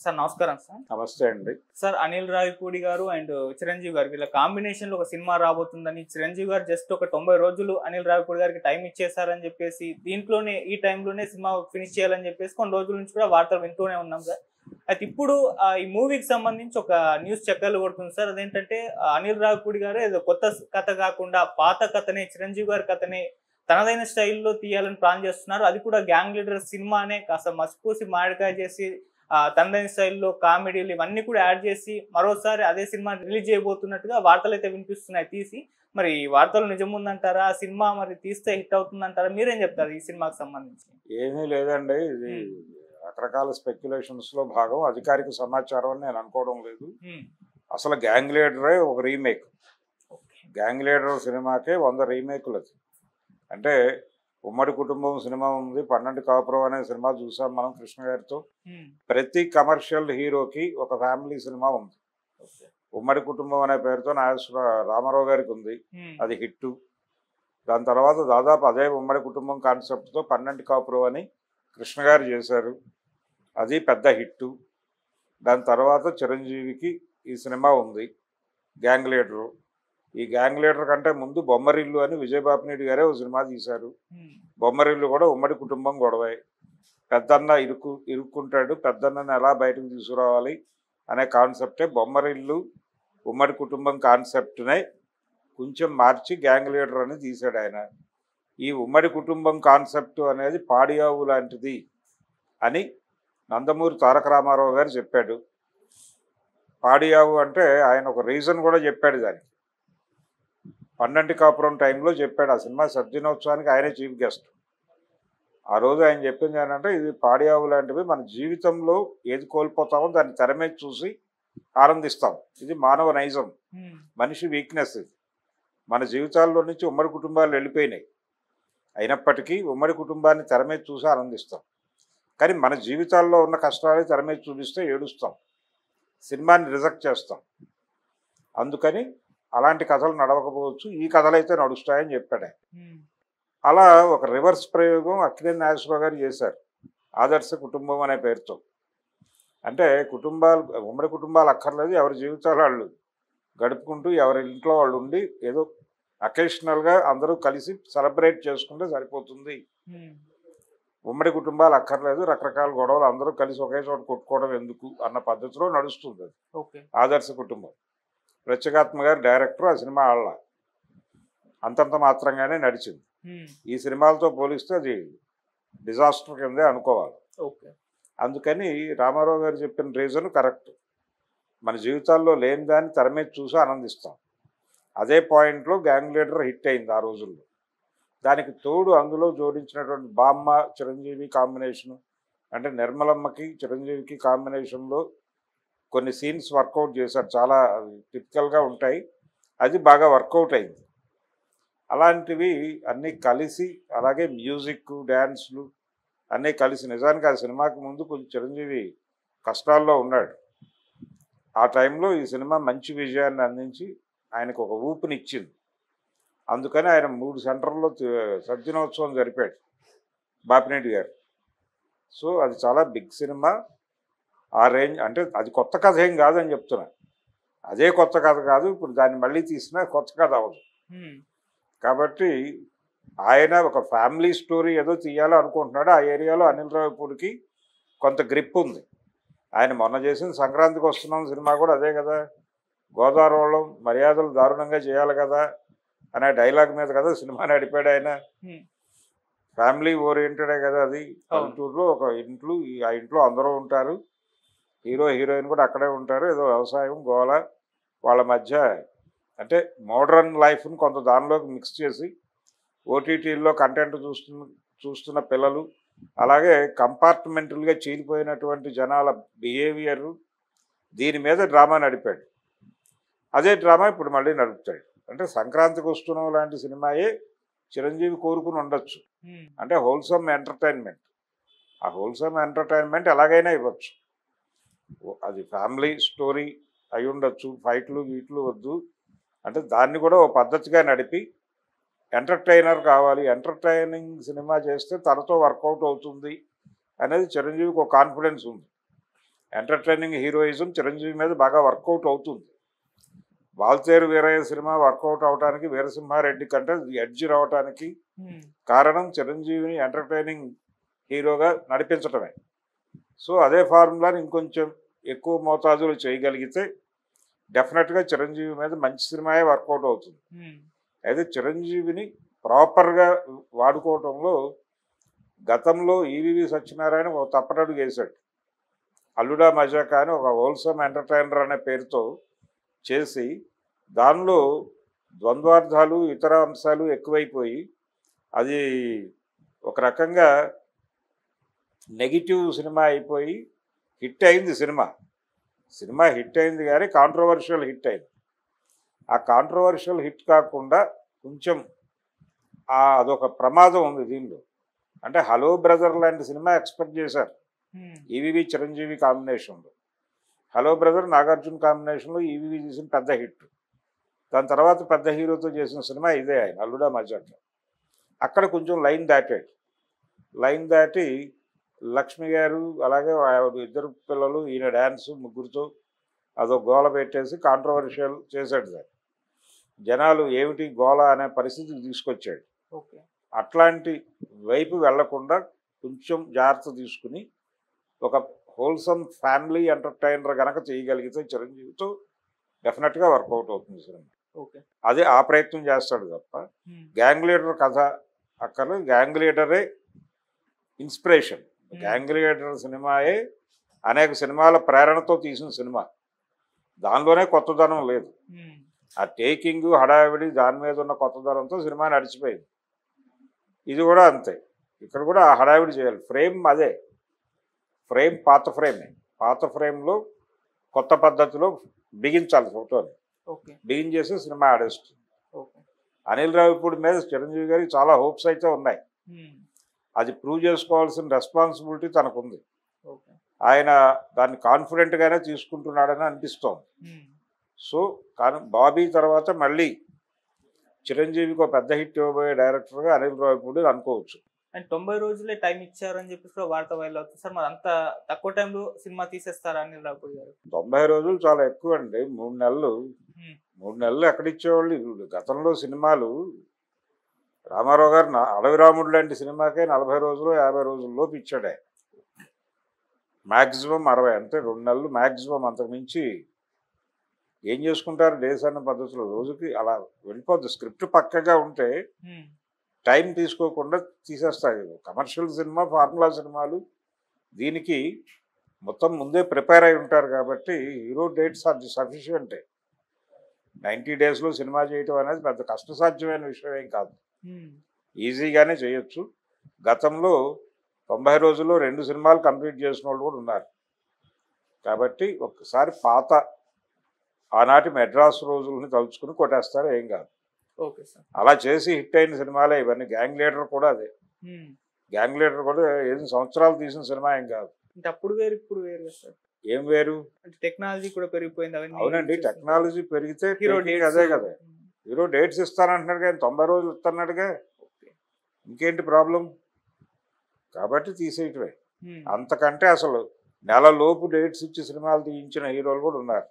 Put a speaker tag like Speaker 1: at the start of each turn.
Speaker 1: Sir నమస్కారం sir.
Speaker 2: నమస్తే అండి.
Speaker 1: సార్ అనిల్ రావిపూడి గారు అండ్ చిరంజీవి గారు వీళ్ళ కాంబినేషన్ లో ఒక సినిమా రాబోతుందని చిరంజీవి గారు జస్ట్ ఒక 90 రోజులు అనిల్ రావిపూడి గారికి టైం ఇచ్చేసారని చెప్పేసి దీంట్లోనే ఈ టైంలోనే సినిమా ఫినిష్ చేయాలని చెప్పేసి కొన్ని రోజుల నుంచి కూడా వార్తలు వింటూనే ఉన్నాం సార్. అయితే ఇప్పుడు ఈ మూవీకి సంబంధించి ఒక న్యూస్ చక్కర్లు కొడుతుంది సార్. అదేంటంటే అనిల్ రావిపూడి గారు ఏదో కొత్త కథ కాకుండా పాత కథనే చిరంజీవి గారి కథనే తనదైన స్టైల్లో తీయాలని ప్లాన్ చేస్తున్నారు. అది కూడా గ్యాంగ్ లీడర్ సినిమానే కాస్త మసిపూసి మామిడికాయ చేసి తనదైన స్టైల్లో కామెడీలు ఇవన్నీ కూడా యాడ్ చేసి మరోసారి అదే సినిమా రిలీజ్ చేయబోతున్నట్టుగా వార్తలు అయితే వినిపిస్తున్నాయి తీసి. మరి ఈ వార్తలు నిజముందంటారా? ఆ సినిమా మరి తీస్తే హిట్ అవుతుందంటారా? మీరేం చెప్తారు ఈ సినిమాకి సంబంధించి?
Speaker 2: ఏమీ లేదండి, ఇది రకరకాల స్పెక్యులేషన్స్ లో భాగం. అధికారిక సమాచారం అని నేను అనుకోవడం లేదు. అసలు గ్యాంగ్ లీడరే ఒక రీమేక్. గ్యాంగ్ లీడర్ సినిమాకే 100 రీమేకులు. అది అంటే ఉమ్మడి కుటుంబం సినిమా ఉంది, 12 కాపురం అనే సినిమా చూసాం మనం కృష్ణ గారితో. ప్రతి కమర్షియల్ హీరోకి ఒక ఫ్యామిలీ సినిమా ఉంది. ఉమ్మడి కుటుంబం అనే పేరుతో రామారావు గారికి ఉంది, అది హిట్. దాని తర్వాత దాదాపు అదే ఉమ్మడి కుటుంబం కాన్సెప్ట్తో 12 కాపురం అని కృష్ణ గారు చేశారు, అది పెద్ద హిట్. దాని తర్వాత చిరంజీవికి ఈ సినిమా ఉంది గ్యాంగ్ లీడరు. ఈ గ్యాంగ్ లీడర్ కంటే ముందు బొమ్మరిల్లు అని విజయబాపినేడు గారే ఒక సినిమా తీశారు. బొమ్మరిల్లు కూడా ఉమ్మడి కుటుంబం గొడవే. పెద్దన్న ఇరుక్కుంటాడు, పెద్దన్నని ఎలా బయటకు తీసుకురావాలి అనే కాన్సెప్టే బొమ్మరిల్లు. ఉమ్మడి కుటుంబం కాన్సెప్ట్నే కొంచెం మార్చి గ్యాంగ్ లీడర్ అని తీశాడు ఆయన. ఈ ఉమ్మడి కుటుంబం కాన్సెప్ట్ అనేది పాడియావు లాంటిది అని నందమూరి తారక రామారావు గారు చెప్పాడు. పాడియావు అంటే ఆయన ఒక రీజన్ కూడా చెప్పాడు దానికి. 12 కాపురం టైంలో చెప్పాడు. ఆ సినిమా సద్దినోత్సవానికి ఆయనే చీఫ్ గెస్ట్. ఆ రోజు ఆయన చెప్పింది ఏంటంటే, ఇది పాడియావు లాంటివి, మన జీవితంలో ఏది కోల్పోతామో దాన్ని తెర మీద చూసి ఆనందిస్తాం. ఇది మానవ నైజం, మనిషి వీక్నెస్. ఇది మన జీవితాల్లో నుంచి ఉమ్మడి కుటుంబాలు వెళ్ళిపోయినాయి, అయినప్పటికీ ఉమ్మడి కుటుంబాన్ని తెర మీద చూసి ఆనందిస్తాం. కానీ మన జీవితాల్లో ఉన్న కష్టాలు తెర మీద చూపిస్తే ఏడుస్తాం, సినిమాని రిజెక్ట్ చేస్తాం. అందుకని అలాంటి కథలు నడవకపోవచ్చు, ఈ కథలు అయితే నడుస్తాయని చెప్పాడు. అలా ఒక రివర్స్ ప్రయోగం అక్కినేని నాగేశ్వరరావు గారు చేశారు ఆదర్శ కుటుంబం అనే పేరుతో. అంటే ఉమ్మడి కుటుంబాలు అక్కర్లేదు, ఎవరి జీవితాలు వాళ్ళు గడుపుకుంటూ ఎవరి ఇంట్లో వాళ్ళు ఉండి ఏదో అకేషనల్గా అందరూ కలిసి సెలబ్రేట్ చేసుకుంటే సరిపోతుంది. ఉమ్మడి కుటుంబాలు అక్కర్లేదు, రకరకాల గొడవలు అందరూ కలిసి ఒకే చోట కొట్టుకోవడం ఎందుకు అన్న పద్ధతిలో నడుస్తుంది అది ఆదర్శ కుటుంబం. ప్రత్యేగాత్మ గారు డైరెక్టర్. ఆ సినిమా ఆళ్ళ అంతంత మాత్రంగానే నడిచింది. ఈ సినిమాలతో పోలిస్తే అది డిజాస్టర్ కిందే అనుకోవాలి. అందుకని రామారావు గారు చెప్పిన రీజన్ కరెక్ట్. మన జీవితాల్లో లేని దాన్ని తెర మీద చూసి ఆనందిస్తాం. అదే పాయింట్లో గ్యాంగ్ లీడర్ హిట్ అయింది ఆ రోజుల్లో. దానికి తోడు అందులో జోడించినటువంటి బామ్మ చిరంజీవి కాంబినేషను, అంటే నిర్మలమ్మకి చిరంజీవికి కాంబినేషన్లో కొన్ని సీన్స్ వర్కౌట్ చేశారు, చాలా టిపికల్గా ఉంటాయి, అది బాగా వర్కౌట్ అయింది. అలాంటివి అన్నీ కలిసి, అలాగే మ్యూజిక్ డ్యాన్స్లు అన్నీ కలిసి, నిజానికి ఆ సినిమాకి ముందు కొంచెం చిరంజీవి కష్టాల్లో ఉన్నాడు. ఆ టైంలో ఈ సినిమా మంచి విజయాన్ని అందించి ఆయనకు ఒక ఊపునిచ్చింది. అందుకని ఆయన 3 సెంటర్లో సద్దినోత్సవం జరిపాడు బాపినేటి గారు. సో అది చాలా బిగ్ సినిమా. ఆ రేంజ్ అంటే అది కొత్త కథ ఏం కాదని చెప్తున్నా, అదే కొత్త కథ కాదు, ఇప్పుడు దాన్ని మళ్ళీ తీసినా కొత్త కథ అవ్వదు. కాబట్టి ఆయన ఒక ఫ్యామిలీ స్టోరీ ఏదో తీయాలో అనుకుంటున్నాడు. ఆ ఏరియాలో అనిల్ రావిపూడికి కొంత గ్రిప్ ఉంది. ఆయన మొన్న చేసిన సంక్రాంతికి వస్తున్నాం సినిమా కూడా అదే కదా, గోదావరి వాళ్ళం మర్యాదలు దారుణంగా చేయాలి కదా అనే డైలాగ్ మీద కదా సినిమా నడిపాడు ఆయన. ఫ్యామిలీ ఓరియంటెడే కదా అది. పల్లెటూరులో ఒక ఇంట్లో, ఆ ఇంట్లో అందరూ ఉంటారు, హీరో హీరోయిన్ కూడా అక్కడే ఉంటారు, ఏదో వ్యవసాయం గోల వాళ్ళ మధ్య. అంటే మోడ్రన్ లైఫ్ని కొంత దానిలోకి మిక్స్ చేసి ఓటీటీల్లో కంటెంట్ చూస్తున్న పిల్లలు, అలాగే కంపార్ట్మెంటల్గా చీలిపోయినటువంటి జనాల బిహేవియర్, దీని మీద డ్రామా నడిపాడు. అదే డ్రామా ఇప్పుడు మళ్ళీ నడుపుతాడు. అంటే సంక్రాంతికి వస్తున్నాం లాంటి సినిమాయే చిరంజీవి కోరుకుని ఉండొచ్చు. అంటే హోల్సమ్ ఎంటర్టైన్మెంట్. ఆ హోల్సమ్ ఎంటర్టైన్మెంట్ ఎలాగైనా ఇవ్వచ్చు. అది ఫ్యామిలీ స్టోరీ అయి ఉండొచ్చు, ఫైట్లు వీట్లు వద్దు, అంటే దాన్ని కూడా ఓ పద్ధతిగా నడిపి ఎంటర్టైనర్ కావాలి, ఎంటర్టైనింగ్ సినిమా చేస్తే తనతో వర్కౌట్ అవుతుంది అనేది చిరంజీవికి ఒక కాన్ఫిడెన్స్ ఉంది. ఎంటర్టైనింగ్ హీరోయిజం చిరంజీవి మీద బాగా వర్కౌట్ అవుతుంది. వాల్తేరు వీరయ్య సినిమా వర్కౌట్ అవడానికి, వీరసింహారెడ్డి కంటే ఎడ్జ్ రావడానికి కారణం చిరంజీవిని ఎంటర్టైనింగ్ హీరోగా నడిపించటమే. సో అదే ఫార్ములాని ఇంకొంచెం ఎక్కువ మోతాదులు చేయగలిగితే డెఫినెట్గా చిరంజీవి మీద మంచి సినిమాయే వర్కౌట్ అవుతుంది. అయితే చిరంజీవిని ప్రాపర్గా వాడుకోవటంలో గతంలో ఈవీవి సత్యనారాయణ ఒక తప్పటడుగు వేశాడు. అల్లుడా మజాకా అని ఒక హోల్సమ్ ఎంటర్టైనర్ అనే పేరుతో చేసి దానిలో ద్వంద్వార్థాలు ఇతర అంశాలు ఎక్కువైపోయి అది ఒక రకంగా నెగిటివ్ సినిమా అయిపోయి హిట్ అయింది. సినిమా హిట్ అయింది కానీ కాంట్రవర్షియల్ హిట్ అయింది. ఆ కాంట్రవర్షియల్ హిట్ కాకుండా కొంచెం అదొక ప్రమాదం ఉంది దీనిలో. అంటే హలో బ్రదర్ లాంటి సినిమా ఎక్స్పెక్ట్ చేశారు ఈవీవి చిరంజీవి కాంబినేషన్లో. హలో బ్రదర్ నాగార్జున కాంబినేషన్లో ఈవీవి చేసిన పెద్ద హిట్. దాని తర్వాత పెద్ద హీరోతో చేసిన సినిమా ఇదే ఆయన అల్లుడా మజాక. అక్కడ కొంచెం లైన్ దాటి లక్ష్మి గారు అలాగే ఇద్దరు పిల్లలు ఈయన డ్యాన్స్ ముగ్గురితో అదో గోల పెట్టేసి కాంట్రవర్షియల్ చేశాడు. సార్ జనాలు ఏమిటి గోల అనే పరిస్థితికి తీసుకొచ్చాడు. అట్లాంటి వైపు వెళ్లకుండా కొంచెం జాగ్రత్త తీసుకుని ఒక హోల్సమ్ ఫ్యామిలీ ఎంటర్టైనర్ కనుక చేయగలిగితే చిరంజీవితో డెఫినెట్గా వర్కౌట్ అవుతుంది సినిమా. అదే ఆ ప్రయత్నం చేస్తాడు తప్ప గ్యాంగ్ లీడర్ కథ అక్కడ గ్యాంగ్ లీడరే ఇన్స్పిరేషన్. గ్యాంగ్ లీడర్ సినిమాయే అనేక సినిమాల ప్రేరణతో తీసిన సినిమా. దానిలోనే కొత్తదనం లేదు. ఆ టేకింగ్ హడావిడి దాని మీద ఉన్న కొత్తదనంతో సినిమా నడిచిపోయింది. ఇది కూడా అంతే. ఇక్కడ కూడా ఆ హడావిడి చేయాలి. ఫ్రేమ్ అదే, ఫ్రేమ్ పాత ఫ్రేమ్లో కొత్త పద్ధతిలో బిగించాలి ఫోటోని. బిగించేసి సినిమా ఆడేస్తుంది. అనిల్ రావిపూడి మీద చిరంజీవి గారికి చాలా హోప్స్ అయితే ఉన్నాయి. అది ప్రూవ్ చేసుకోవాల్సిన రెస్పాన్సిబిలిటీ తనకుంది. ఆయన దాన్ని కాన్ఫిడెంట్గానే తీసుకుంటున్నాడని అనిపిస్తోంది. సో కానీ బాబీ తర్వాత మళ్ళీ చిరంజీవికి ఒక పెద్ద హిట్ ఇవ్వబోయే డైరెక్టర్గా అనిల్ రావిపూడి అనుకోవచ్చు.
Speaker 1: అండ్ 90 రోజులే టైం ఇచ్చారని చెప్పేసి వార్త వైరల్ అవుతుంది సార్. మరి అంత తక్కువ టైంలో సినిమా తీసేస్తారా అనిల్ రావిపూడి గారు?
Speaker 2: 90 రోజులు చాలా ఎక్కువ అండి. 3 నెలలు 3 నెలలు ఎక్కడిచ్చేవాళ్ళు. గతంలో సినిమాలు రామారావు గారు అడవి రాముడు లాంటి సినిమాకే 40 రోజులు 50 రోజుల్లోపు ఇచ్చాడే. మ్యాక్సిమం 60, అంటే 2 నెలలు మ్యాక్సిమం. అంతకు మించి ఏం చేసుకుంటారు దేశాన్ని పద్ధతిలో. రోజుకి అలా వెళ్ళిపోద్ది. స్క్రిప్ట్ పక్కగా ఉంటే టైం తీసుకోకుండా తీసేస్తాయి. కమర్షియల్ సినిమా, ఫార్ములా సినిమాలు దీనికి మొత్తం ముందే ప్రిపేర్ అయి ఉంటారు కాబట్టి హీరో డేట్స్ అది సఫిషియంటే. 90 డేస్లో సినిమా చేయటం అనేది పెద్ద కష్టసాధ్యమైన విషయం ఏం కాదు. ఈజీగానే చేయొచ్చు. గతంలో 90 రోజుల్లో 2 సినిమాలు కంప్లీట్ చేసిన వాళ్ళు కూడా ఉన్నారు. కాబట్టి ఒక్కసారి పాత ఆనాటి మెడ్రాస్ రోజుల్ని తలుచుకుని కొట్టేస్తారు, ఏం కాదు. అలా చేసి హిట్ అయిన సినిమాలే ఇవన్నీ. గ్యాంగ్ లీడర్ కూడా అదే. గ్యాంగ్ లీడర్ కూడా 8 సంవత్సరాలు తీసిన సినిమా ఏం కాదు.
Speaker 1: అప్పుడు వేరు ఇప్పుడు వేరు సార్.
Speaker 2: ఏం వేరు?
Speaker 1: టెక్నాలజీ కూడా పెరిగిపోయింది.
Speaker 2: అవునండి, టెక్నాలజీ పెరిగితే అదే కదా. హీరో డేట్స్ ఇస్తానంటున్నాడు కానీ 90 రోజులు ఇస్తున్నాడుగా, ఇంకేంటి ప్రాబ్లం? కాబట్టి తీసేయటమే. అంతకంటే అసలు నెల లోపు డేట్స్ ఇచ్చి సినిమాలు తీయించిన హీరోలు కూడా ఉన్నారు.